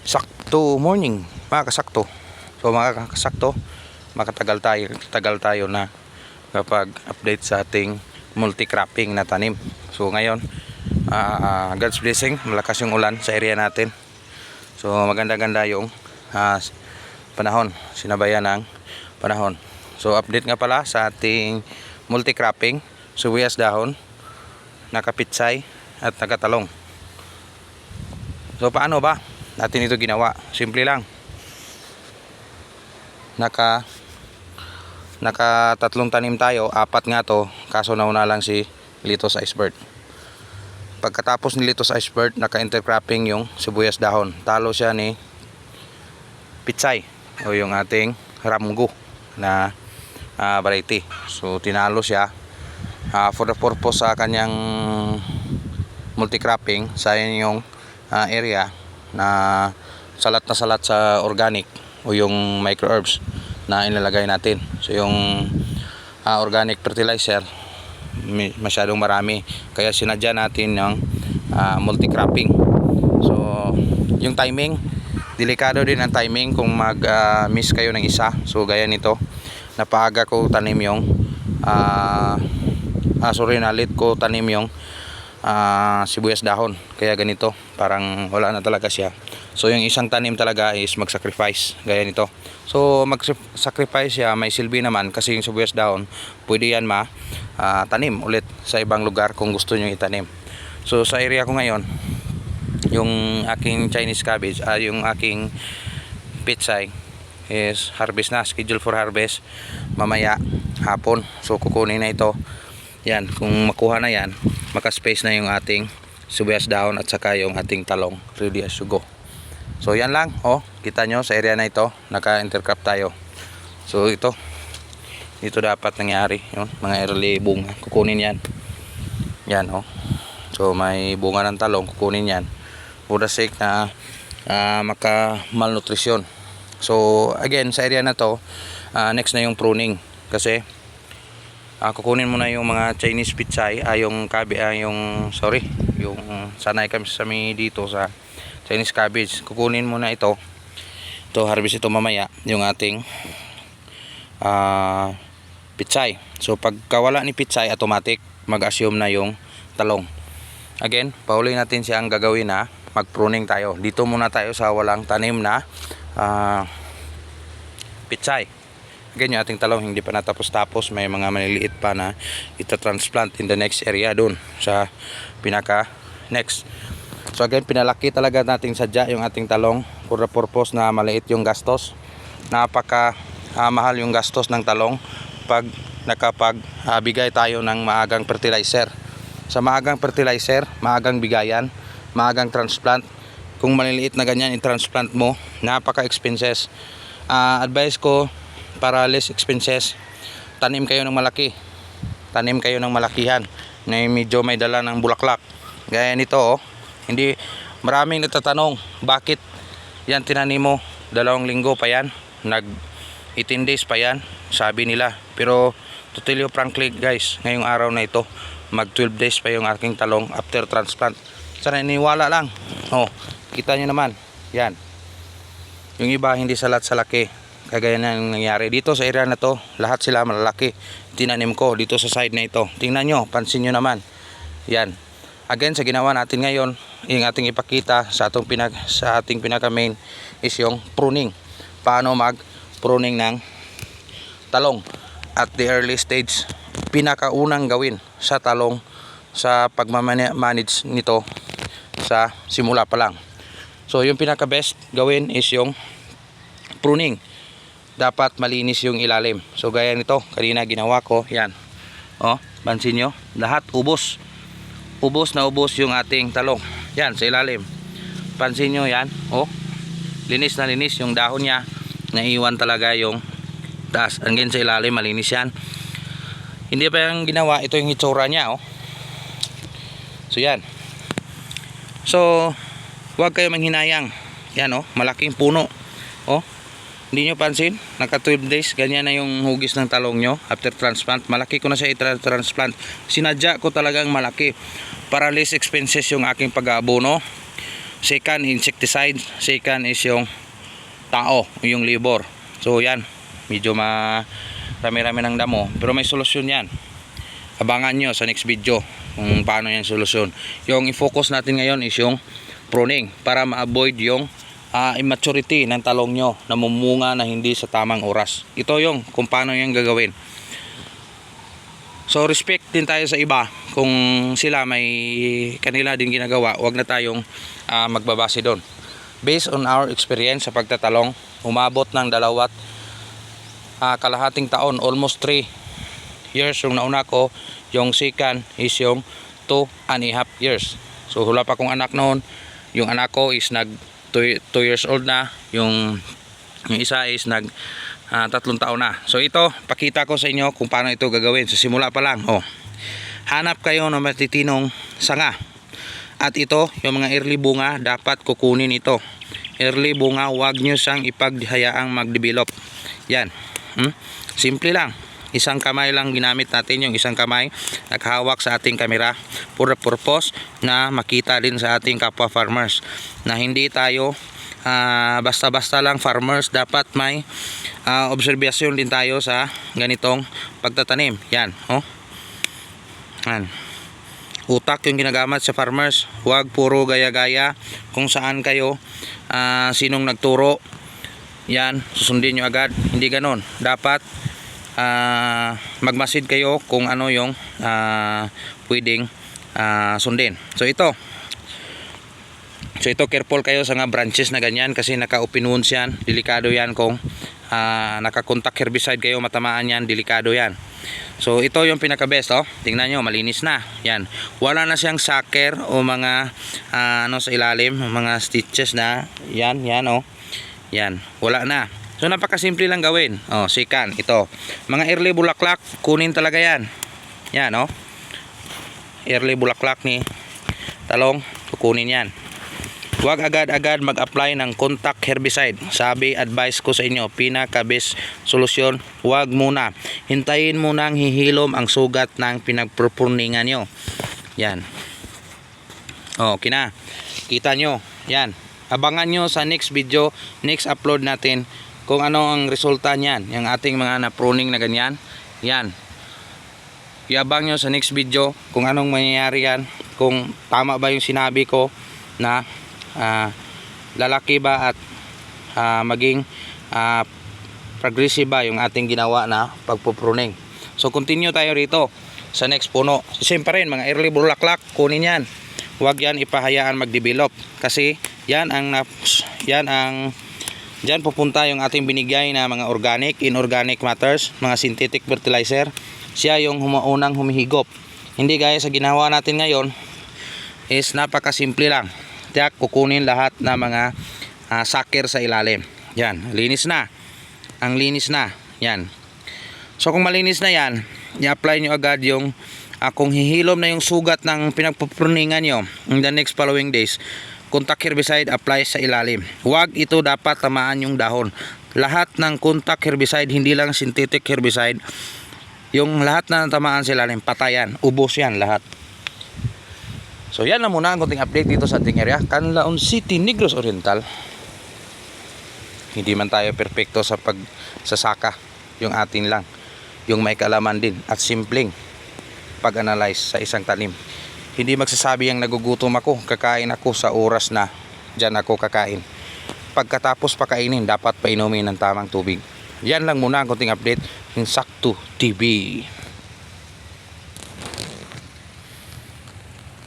Sakto morning, mga kasakto. So mga kasakto, tagal tayo na kapag update sa ating multi-cropping na tanim. So ngayon, God's blessing, malakas yung ulan sa area natin. So maganda-ganda yung panahon, sinabayan ng panahon. So update nga pala sa ating multi-cropping, sibuyas dahon, nakapitsay at nakatalong. So paano ba natin ito ginawa? Simple lang. Naka tatlong tanim tayo, apat nga to, kaso nauna lang si Lettuce Iceberg. Pagkatapos ni Lettuce Iceberg, naka-intercropping yung sibuyas dahon. Talo siya ni pitsay o yung ating ramgo na variety. So tinalo siya for the purpose sa kanyang multi-cropping sa inyong area na salat sa organic o yung microherbs na ilalagay natin. So yung organic fertilizer masyadong marami, kaya sinadya natin ng multi-cropping. So yung timing, delikado din ang timing kung mag-miss kayo ng isa. So gaya nito, napaaga ko tanim yung late ko tanim yung sibuyas dahon, kaya ganito, parang wala na talaga siya. So yung isang tanim talaga is mag-sacrifice, gaya nito. So mag-sacrifice siya, may silbi naman kasi yung sibuyas dahon pwede yan tanim ulit sa ibang lugar kung gusto nyo itanim. So sa area ko ngayon, yung aking Chinese cabbage, yung aking pitsay is harvest na, schedule for harvest mamaya hapon. So kukunin na ito. Yan, kung makuha na yan, maka-space na yung ating sibuyas dahon at saka yung ating talong, ready as to go. So yan lang, kita nyo sa area na ito, naka-intercrop tayo. So ito dapat nangyari, yun, mga early bunga, kukunin yan. Yan, so may bunga ng talong, kukunin yan for the sake na maka-malnutrition. So again, sa area na to, next na yung pruning, kasi kukunin mo na yung mga Chinese pitsay, yung sanay kami dito sa Chinese cabbage. Kukunin mo na ito harvest ito mamaya, yung ating pitsay. So pagkawala ni pitsay, automatic mag-assume na yung talong. Again, pauli natin siya, ang gagawin na mag-pruning tayo. Dito muna tayo sa walang tanim na pitsay. Again, yung ating talong hindi pa natapos-tapos, may mga maliliit pa na ita-transplant in the next area doon sa pinaka next. So again, pinalaki talaga nating sadya yung ating talong for the purpose na maliit yung gastos. Napaka mahal yung gastos ng talong pag bigay tayo ng maagang fertilizer. Sa maagang fertilizer, maagang bigayan, maagang transplant, kung maliliit na ganyan i-transplant mo, napaka-expenses. Advice ko, para less expenses, tanim kayo ng malaki, tanim kayo ng malakihan na medyo may dala ng bulaklak, gaya nito. Hindi, maraming nagtatanong bakit yan tinanim mo, 2 linggo pa yan, 18 days pa yan, sabi nila. Pero to tell you frankly guys, ngayong araw na ito, mag 12 days pa yung aking talong after transplant. Sana iniwala lang. Kita nyo naman yan, yung iba hindi salat sa laki. Kagaya na nangyari dito sa area na to, lahat sila malalaki. Tinanim ko dito sa side na ito. Tingnan nyo, pansin nyo naman. Yan. Again, sa ginawa natin ngayon, yung ating ipakita sa ating pinaka main is yung pruning. Paano mag-pruning ng talong at the early stage. Pinakaunang gawin sa talong sa pagmamanage nito sa simula pa lang. So yung pinaka best gawin is yung pruning. Dapat malinis yung ilalim. So gaya nito, kanina ginawa ko, yan. Pansin nyo, lahat ubos. Ubos na ubos yung ating talong. Yan, sa ilalim. Pansin nyo yan, linis na linis yung dahon niya. Naiwan talaga yung taas. Hanggang sa ilalim, malinis yan. Hindi pa yung ginawa, ito yung itsura niya, So yan. So, huwag kayo manghinayang. Yan, malaking puno. Hindi nyo pansin, naka 12 days, ganyan na yung hugis ng talong nyo after transplant. Malaki ko na siya i-transplant. Sinadya ko talagang malaki para less expenses yung aking pag-aabono. second insecticide, second is yung tao, yung labor. So yan, medyo rami-rami ng damo, pero may solusyon yan. Abangan nyo sa next video kung paano yan solusyon. Yung i-focus natin ngayon is yung pruning para ma-avoid yung immaturity ng talong nyo na mumunga na hindi sa tamang oras. Ito yung kung paano yan gagawin. So respect din tayo sa iba. Kung sila may kanila din ginagawa, wag na tayong magbabase doon. Based on our experience sa pagtatalong, umabot ng 2 kalahating taon, almost 3 years yung nauna ko. Yung second is yung 2.5 years. So wala pa akong anak noon. Yung anak ko is nag 2 years old na. Yung isa is nag 3 taon na. So ito, pakita ko sa inyo kung paano ito gagawin. Sa simula pa lang, hanap kayo ng matitinong sanga. At ito, yung mga early bunga, dapat kukunin ito. Early bunga, huwag nyo siyang ipaghayaang mag-develop. Yan. Simple lang. Isang kamay lang ginamit natin, yung isang kamay naghawak sa ating kamera for the purpose na makita din sa ating kapwa farmers na hindi tayo basta-basta lang farmers. Dapat may obserbasyon din tayo sa ganitong pagtatanim. Yan, yan. Utak yung ginagamit sa farmers. Huwag puro gaya-gaya kung saan kayo, sinong nagturo, yan, susundin nyo agad. Hindi ganon. Dapat magmasid kayo kung ano yung pwedeng sundin. So ito careful kayo sa mga branches na ganyan kasi naka-open wounds yan. Delikado yan kung naka-contact herbicide kayo, matamaan yan, delikado yan. So ito yung pinaka best, tingnan nyo, malinis na yan. Wala na siyang sucker o mga sa ilalim, mga stitches na yan, yan, wala na. So napakasimple lang gawin. Second, ito. Mga early bulaklak, kunin talaga yan. Yan, early bulaklak ni talong, kukunin yan. Huwag agad-agad mag-apply ng contact herbicide. Sabi, advice ko sa inyo, pinaka-best solusyon, huwag muna. Hintayin munang hihilom ang sugat ng pinagpurpurningan nyo. Yan. Okay na. Kita nyo. Yan. Abangan nyo sa next video, next upload natin, kung ano ang resulta niyan, yung ating mga na-pruning na ganyan. Yan. Iabang nyo sa next video kung anong mangyayari yan, kung tama ba yung sinabi ko na lalaki ba at maging progressive ba yung ating ginawa na pagpupruning. So continue tayo rito sa next puno. Siyempre rin, mga early bulaklak, kunin yan. Huwag yan ipahayaan mag-develop kasi yan diyan pupunta yung ating binigay na mga organic, inorganic matters, mga synthetic fertilizer. Siya yung unang humihigop. Hindi gaya sa ginawa natin ngayon, is napakasimple lang. Tiyak, kukunin lahat na mga sucker sa ilalim. Yan, linis na. Ang linis na. Yan. So kung malinis na yan, i-apply nyo agad yung kung hihilom na yung sugat ng pinagpupruningan nyo in the next following days, contact herbicide apply sa ilalim. Huwag ito dapat tamaan yung dahon. Lahat ng contact herbicide, hindi lang synthetic herbicide, yung lahat na tamaan sa ilalim, patayan, ubos yan lahat. So yan na muna ang konting update dito sa ating area, Canlaon City, Negros Oriental. Hindi man tayo perfecto sa pagsasaka, yung atin lang, yung may kaalaman din at simpleng pag-analyze sa isang tanim. Hindi magsasabi ang nagugutom ako, kakain ako sa oras na dyan ako kakain. Pagkatapos pakainin, dapat painumin ng tamang tubig. Yan lang muna ang konting update ng Sakto TV.